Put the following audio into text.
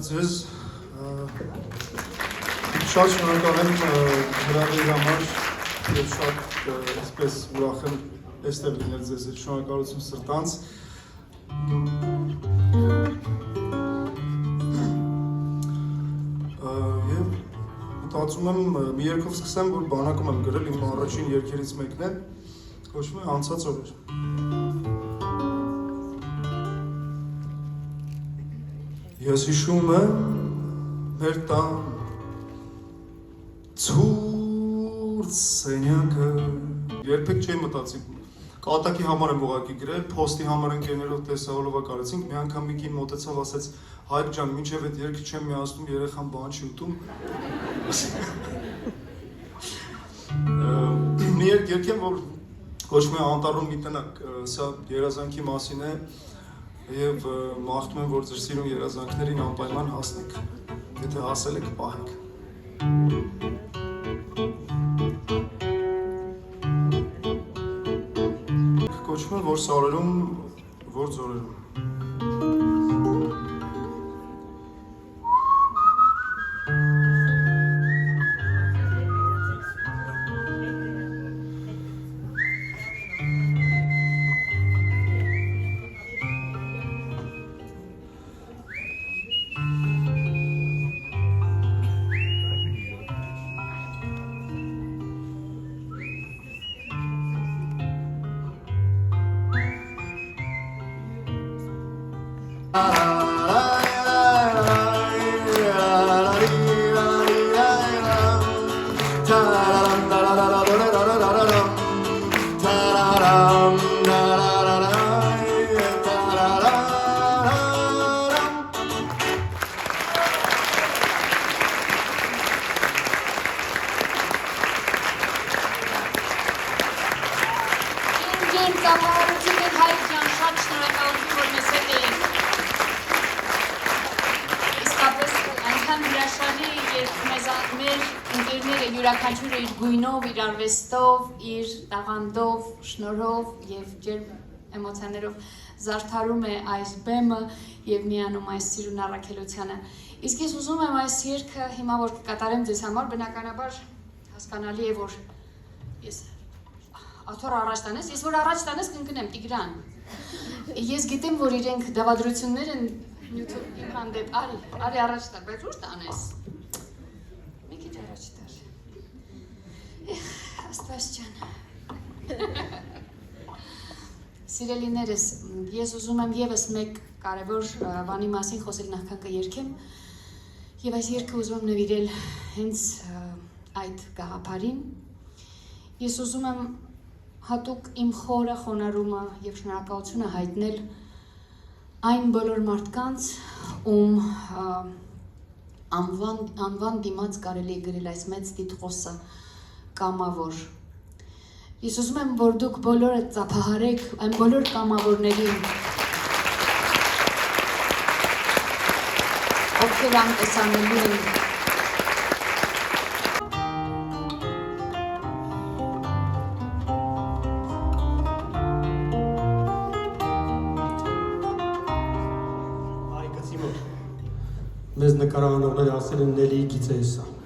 ձեզ շատ շնորհակալ եմ հրավերի համար եւ շատ այսպես ուրախ եմ այստեղ լինել ձեզ հետ շնորհակալություն սրտանց եւ մտածում եմ մի երգով սկսեմ որ բանակում եմ գրել իմ առաջին երգերից մեկն է կոչվում է անցած օրեր Ես հիշում եմ մեր տան ցուրտ սենյակը երբեք չէի մտածի կատակի համար եմ ուղղակի գրել փոստի համար ընկերներով տեսահոլովակ արեցինք մի անգամ մի կին մոտեցավ ասեց Հայկ ջան մինչև այդ երգը չեմ միացնում երեխան բան չի ուտում մի երգ եմ որ կոչվում է անտառում մի տնակ սա երազանքի մասին է Եվ մաղթում եմ, որ ձեր սիրուն երազանքներին անպայման հասնեք, եթե հասել եք, պահեք։ Կոչվում է, որ սարերում, որ ձորերում։ Յուրաքանչյուրը իր գույնով, իր արվեստով, իր տաղանդով, շնորհով եւ ջերմ էմոցիաներով զարդարում է այս բեմը եւ միանում այս սիրուն առաքելությանը։ Իսկ ես ուզում եմ այս երգը հիմա որ կկատարեմ ձեզ համար, բնականաբար հասկանալի է որ ես աթոռ առաջ տանես, ես որ առաջ տանես կընկնեմ Տիգրան։ Ես գիտեմ որ իրենք դավադրություններ են YouTube իմ հանդեպ, արի առաջ տա, բայց ուր տանես։ Մի քիչ առաջ տա։ Աստված ջան Սիրելիներս, ես ուզում եմ եւս մեկ կարևոր բանի մասին խոսել նախքան կերգեմ եւ այս երգը ուզում եմ նվիրել հենց այդ գաղափարին Ես ուզում եմ հատուկ իմ խորը խոնարհումը եւ շնորհակալությունը հայտնել այն բոլոր մարդկանց ում անվան դիմաց կարելի է գրել այս մեծ տիտղոսը կամավոր Ես ուզում եմ, որ դուք բոլորը ծափահարեք այն բոլոր կամավորներին, ովքեր անտեսանելի են։ Մեզ նկարահանողները ասել են Նելիի գիծը է սա։